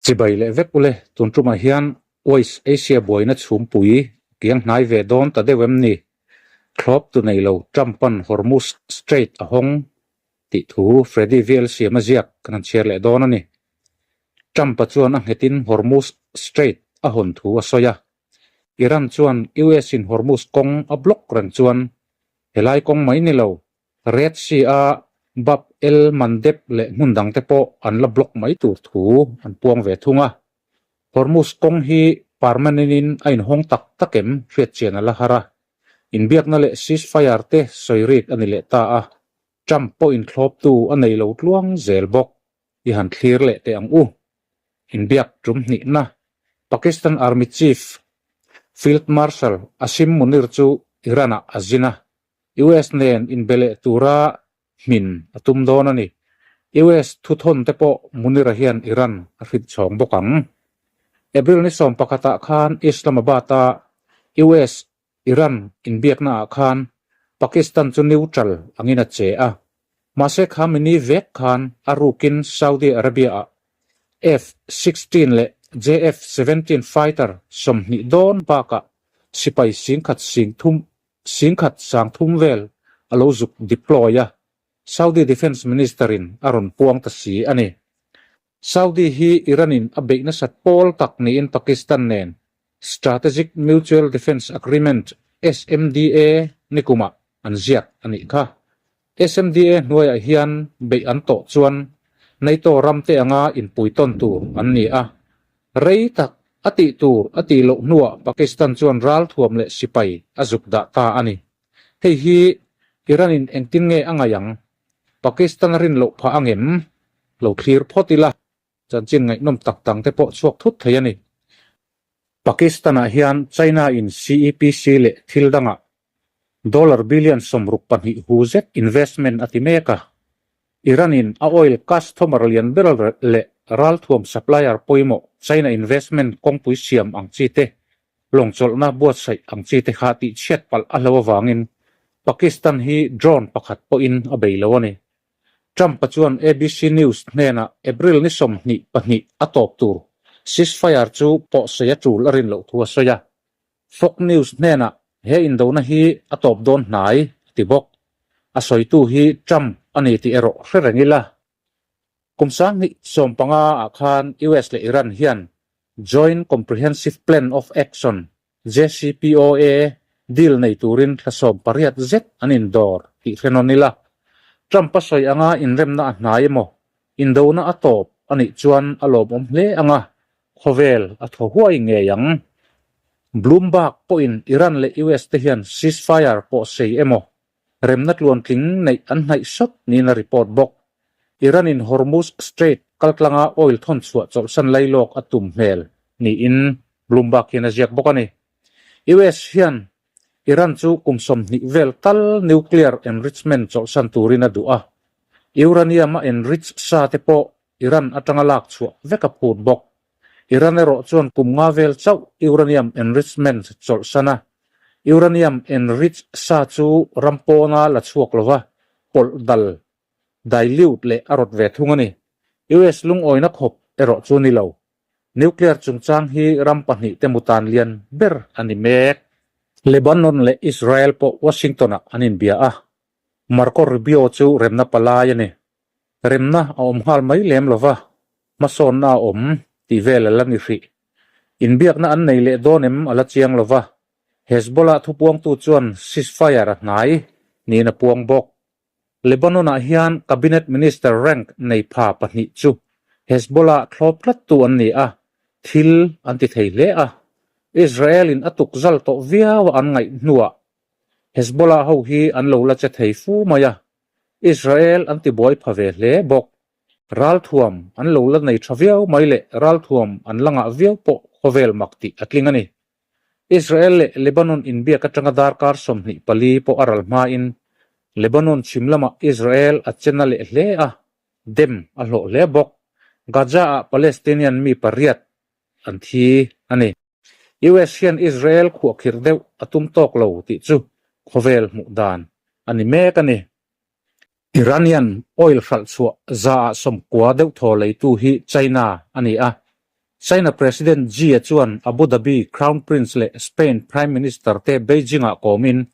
chỉ bảy lệ vép ule tuần trung mà hiền West Asia boy na chum pui kiang hnai ve don ta deuem ni khlop tu nei lo Trumpan Hormuz Strait a hong ti thu Freddy Vil siam aziak kan cher le don ani Trump chuan a hetin Hormuz Strait a hon thu a soya Iran chuan US in Hormuz kong a block ran chuan helai kong mai ni lo Red Sea a bab el mandep le mundang te po an la block mai tur thu an puang ve thunga Hormuz kong hi permanentin ain hong tak takem riat chen ala hara in biak na le ceasefire te soirit ani le ta a Trump po in thlop tu anei lo tluang zel bok I han clear le te ang u in biak trum ni na Pakistan Army Chief Field Marshal Asim Munir chu Irana azina US nen in bele tura min atum don ani US thuthon te po Munir hian Iran a rit chong bokang April ni som pakata khan Islamabad a US Iran in biak na khan Pakistan chu neutral angina che a mase khamini vek khan arukin Saudi Arabia F-16 le JF-17 fighter somni don baka sipai singkhat sang thum vel alo zuk deploya Saudi Defense Ministerin aron puang ta si ani Saudi hi Iranin abek na sat pol tak ni in Pakistan nen Strategic Mutual Defense Agreement SMDA nikuma anziak ani kha SMDA nuai hian be anto chuan naito ramte anga in puiton tu anni a rei tak ati tur ati lo nuwa Pakistan chuan ral thuam le sipai azuk da ta ani hei hi Iranin engtin nge angayang Pakistan rin lo pha angem lo clear photila chan chin ngai nom tak tang te po chuak thut thayani Pakistan a hian China in CEPC le thildanga dollar billion somruk panhi huzet investment atimeka Iranin a oil customer lian beral le ral thuam supplier poimo China investment kongpui siam ang chite longchol na buat sai ang chite khati chet pal alawa wangin Pakistan hi drone pakhat po in abeilawani Trump pachuan ABC News nena April ni som ni pahni atop tur ceasefire chu po saya chul arin lo thua soya Fox News nena he Indona hi atop don hnai tibok asoi tu hi Trump ani ti ero rengila kumsang ni sompanga akhan US le Iran hian Joint Comprehensive Plan of Action JCPOA deal nei turin thasom pariat z anin dor ti renonila Trump pasoi anga inrem na hnai mo Indona atop ani chuan alom hle anga khovel atho huai nge yang Bloomberg point Iran le US te hian ceasefire po sei emo remnat luan tling nei an hnai sot ni na report bok Iran in Hormuz Strait kalklanga oil thon chua chol san lailok atum hmel ni in Bloomberg hian aziak bokani US hian Iran chu kumsom ni vel tal nuclear enrichment chol san turina du'a uranium a enrich sa te po Iran atanga lak chua veka phut bok Iran ero chuan kumnga vel chau uranium enrichment chol sana uranium enrich sa chu rampona la chuak lova pol dal dilute le arot ve thungani US lung oina khop ero chu ni lo nuclear chungchang hi rampani temutan lian ber ani mek Lebanon le Israel po Washington anin bia a Marco Rubio chu remna palayani remna om hal mai lem lova mason na om ti vel lani ri in biak na an nei le donem ala chiang lova Hezbollah thupuang tu chuan ceasefire hnai ni na puang bok Lebanon a hian cabinet minister rank nei pha pahni chu Hezbollah thloplat tu an ni a thil anti thei le a Israel in atuk zal to viawa an ngai nuwa Hezbollah ho hi an lo la che thei fu maya Israel anti boy phave hle bok ral thuam an lo la nei thaviau mai le ral thuam an langa viau po khovel makti atlingani Israel le Lebanon in bia ka tanga dar kar somni pali po aral ma in Lebanon chimlama Israel achena le hle a dem a lo le bok Gaza a Palestinian mi pariat an thi ani US hian Israel khu khir deuh atum tok lo ti chu khovel mu dan ani mek ani Iranian oil khal chua za som kwa deuh tho lei tu hi China ani a China President Xi chuan Abu Dhabi Crown Prince le Spain Prime Minister te Beijing a komin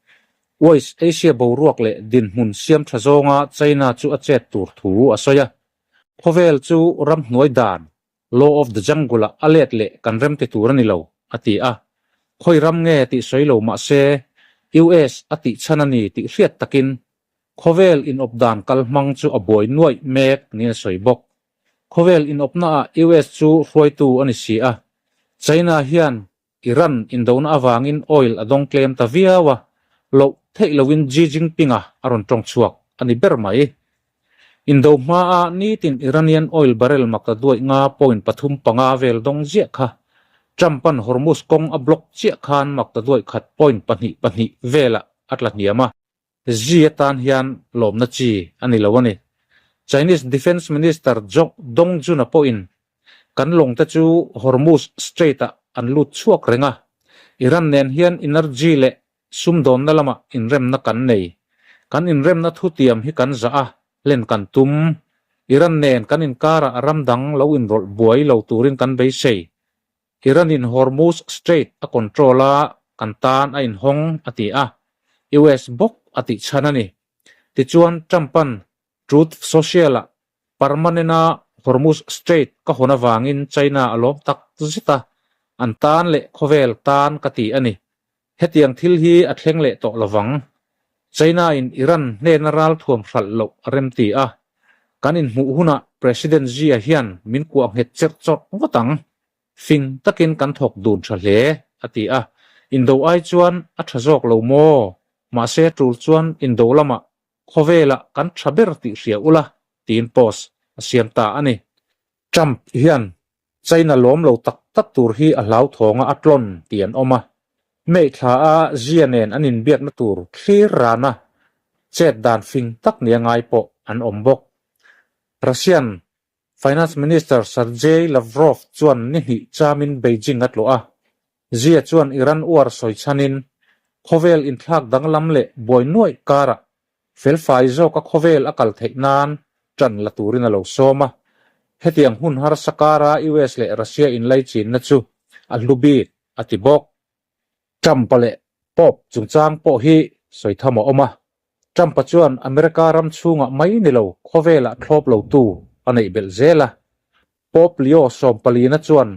West Asia boruak le din hun siam thazonga China chu a chet tur thu asoya khovel chu ram hnuai dan law of the jungle alet le kan rem te turani lo ati a khoi ram nge ti soilo ma se US ati chanani ti riat takin khovel in opdan kalmang chu aboi nuai mek ni soibok khovel in opna US chu hruaitu ani si a China hian Iran Indona awangin oil adong claim ta viawa lo theilowin Xi Jinping a aron tong chuak ani bermai Indo ma ni tin Iranian oil barrel makta duai nga point pathum panga vel dong zia kha Trumpan Hormuz kong a block chia khan makta duai khat point pani vela atla niama Xi tan hian lom na chi ani lawani Chinese Defense Minister Jok Dongjun a point kan long ta chu Hormuz Strait a an lut chuak renga Iran nen hian energy le sumdon na lama inrem na kan nei kan inrem na thutiam hi kan za a len kan tum Iran nen kan in kara ramdang lo in rol buai lo turin kan bei sei Iran in Hormuz Strait a controla kan tan a in hong ati a US bok ati chanani ti chuan Trumpan Truth Social a permanena Hormuz Strait ka hona wangin China alom tak zita an tan le khovel tan kati ani hetiang thil hi a thleng le to lawang China in Iran nenaral thuam hral lo remti a kanin mu huna President Xi a hian min kuang het cher chot watang fin takin kan thok dun thle ati a Indo ai chuan a thazok lo mo ma se tul chuan Indo lama khovela kan thaber ti ria ula tin pos asiam ta ani Trump hian China lom lo tak tur hi a hlau thonga atlon tian oma mei tha a zianen anin biak na tur thlir rana chet dan fing tak nia ngai po an ombok Russian Finance Minister Sergei Lavrov chuan ni hi chamin Beijing atlo a zia chuan Iran war soi chanin khovel in thlak danglam le boi nuai kara felfai zo ka khovel akal theinan tran la turin alo soma hetiang hun har sakara US le Russia in lai chin na chu allubi atibok Trump le pop chungchang po hi soithamo oma Trump chuan America ram chunga mai ni lo khovela thlop lo tu anei belzela pop lio som palina chuan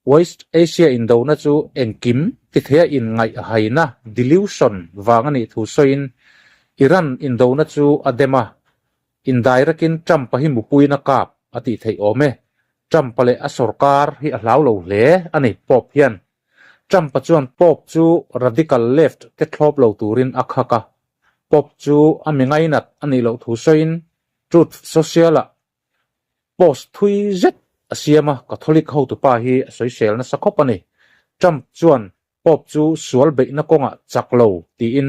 West Asia Indona chu engkim ti thea in ngai haina delusion wangani thu soin Iran Indona chu adema indairekin Trump hi mupuina kap ati thei ome Trump le a sarkar hi a hlau lo hle ani pop hian Trump chuan pop chu radical left te thlop lo turin akhaka pop chu amingainat ani lo thu soin Truth Social post thui zet asiama Catholic ho tu pa hi social na sakop ani Trump chuan pop chu sual be na konga chaklo ti in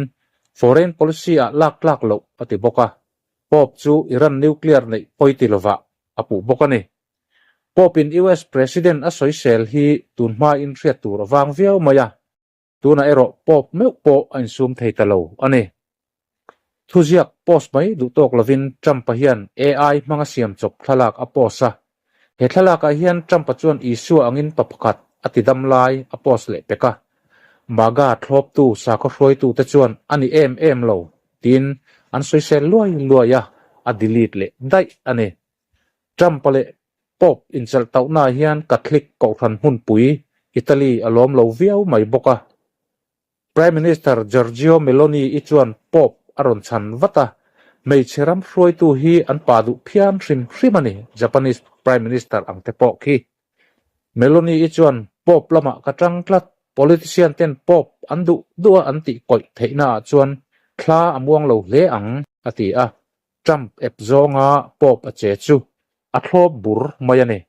foreign policy a lak lo ati boka pop chu Iran nuclear nei poitilova apu bokani pop in US president a social hi tunma in riat tur wang viau maya tuna ero pop meu po an sum theitalo ani thuziak post mai du tok lovin Trump hian AI manga siam chop thalak aposa he thalaka hian Trump chuan issue angin papakhat atidam lai apos le peka maga thlop tu sa ko hroi tu te chuan ani em lo tin an social luaya a delete le dai ani Trump le pop inchal tauna hian Catholic ko than hun pui Italy alom lo viau mai boka Prime Minister Giorgio Meloni i chuan pop aron chan vata mei cheram hroi tu hi an padu phiam hrimani Japanese Prime Minister ang tepo khi Meloni i chuan pop lama katang tlat politician ten pop andu dua anti koi theina chuan thla amuang lo hle ang ati a Trump epzonga pop a che chu a thlop bur mayani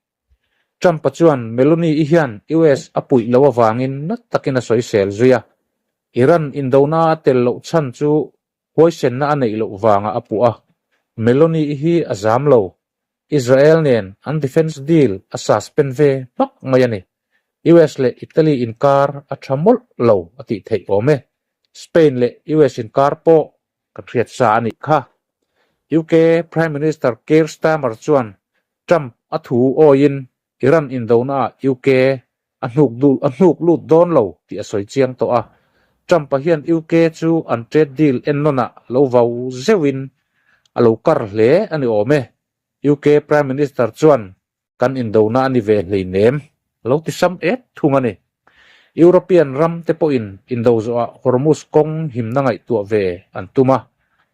Trump chuan Meloni i hian US apui lawa wangin nat takina social zuya Iran Indona tel lo chan chu hoisen na anei lo wanga apua Meloni i hi azam lo Israel nen an defense deal a suspend ve mak mayani US le Italy in car a thamol lo ati thei ome Spain le US in car po katriat sa ani kha UK Prime Minister Keir Starmer chuan Trump athu o in Iran Indona UK anuk lut don lo ti asoi chiang to a Trump hian UK chu an trade deal ennona lo vau zewin alo kar hle ani ome UK Prime Minister chuan kan Indona ani ve hlei nem lo ti sam et thungani European ram te po in Indozo a Hormuz kong himna ngai tu ve antuma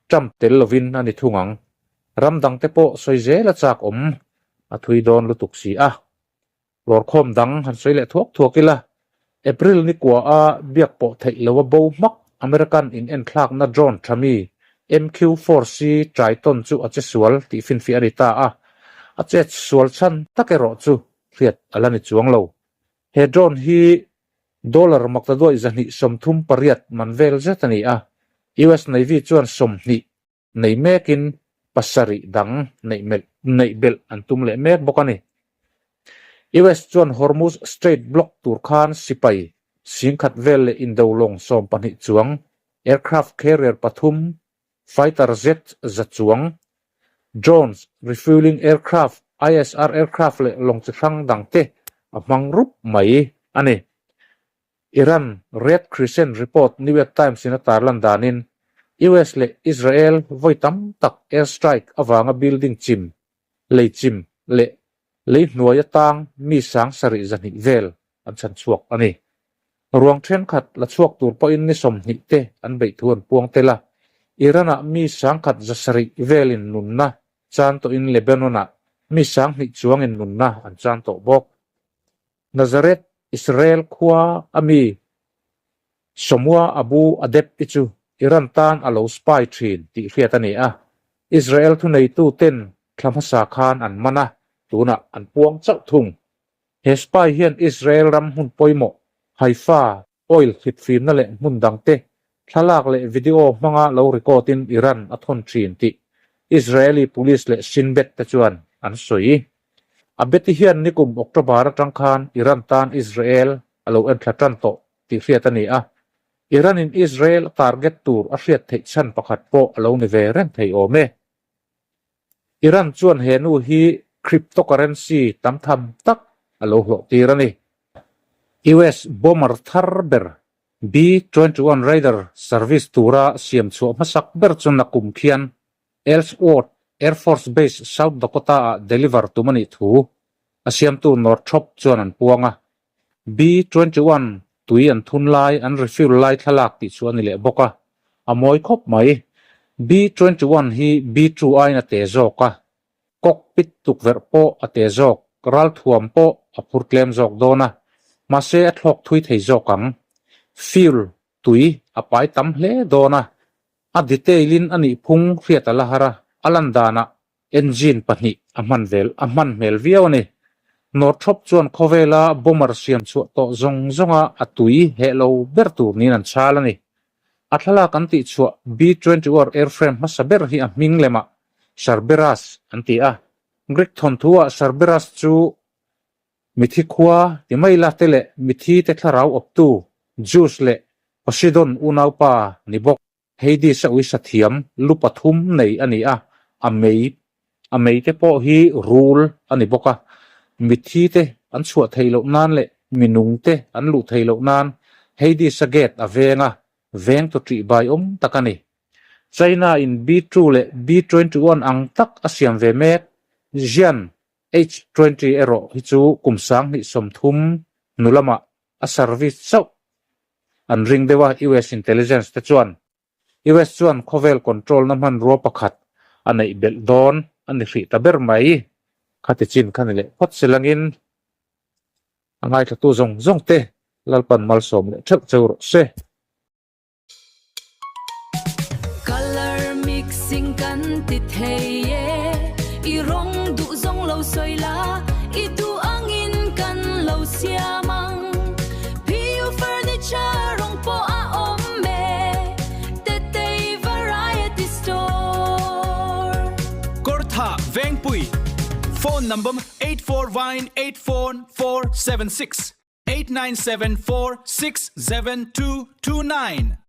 Trump tel lovin ani thungang ram dang te po soize la chak athui don lutuk si a lor khom dang han soile thuakila April ni kwa a biak po thei lawa bo mak American in en thlak na drone thami MQ-4C Triton chu ache sual ti fin fi ani ta a che sual chan takero chu riat alani chuang lo he drone hi dollar maktadoi zani somthum pariat manvel zetani US Navy chuan somni nei mekin pasari dang nei bel antum le mek bokani US chuan Hormuz Strait block turkhan sipai singkhat vel le indolong som pani chuang aircraft carrier pathum fighter jet zachuang drones refueling aircraft ISR aircraft le longchang dangte amang rup mai ani Iran Red Crescent report New York Times in tarlan danin US le Israel voitam tak airstrike awanga building chim le nuaya tang mi sang sari zani vel an chan chuak ani ruang then khat la chuak tur po in ni som ni te an bei thuan puang tela Irana mi sang khat zasari velin nunna chan to in Lebanona mi sang ni chuang in nunna an chan to bok Nazareth Israel khwa ami somwa abu adep ichu Iran tan alo spy thin ti riatani Israel thu nei tu ten thlamasa khan an mana tuna an puang chau thung he spy hian Israel ram hun poimo Haifa oil hit fin na le mun dangte thalak le video manga lo recordin Iran athon thin ti Israeli police le sinbet ta chuan an soi abeti hian nikum October tangkhan Iran tan Israel alo en thatan to ti riatani Iran in Israel target tur a riat thei chan pakhat po alo ni ve ren thei ome Iran chuan henu hi cryptocurrency tam tham tak alo hlo tirani US bomber tharber B-21 Raider service tura siam chu masak ber chun na kum khian Ellsworth Air Force Base South Dakota deliver to mani thu asiam tu Northrop chuan an puanga B-21 tui an thun lai an refuel lai thalak ti chuan ni le boka amoi khop mai B-21 hi B-2I na te zoka cockpit tukver po ate zok ral thuam po apur klem zok dona mase athok thui thei zokang fuel tui apai tam hle dona a detailin ani phung riat ala hara alandana engine pani aman mel viawni Northrop chuan khovela bomber siam chu to zonga atui hello bertur nin an chalani athala kan ti chu B-21 airframe masaber hi a minglema Sarberas anti Greek thon thua Sarberas chu mithi khwa ti mai la tele mithi te tharau optu juice le Poseidon unaupa nibok heidi sa ui sathiam lupathum nei ani amei te po hi rule ani boka mithi te an chua theilo nan le minung te an lu theilo nan heidi sa get avenga veng to tri bai takani China in B2 le B21 ang tak asiam ve mek Jian H20 ero hi chu kumsang ni somthum nulama a service chau an ring dewa US intelligence te chuan US chuan khovel control na man ro pakhat anei bel don ani hri taber mai khati chin khanile pot selangin angai thatu zong te lalpan malsom le thak chur se kan ti theye I rong du zong lo soila I tu angin kan lo siamang PU furniture rong po a omme te variety store Kortha Vengpui phone number 84984476 8974672229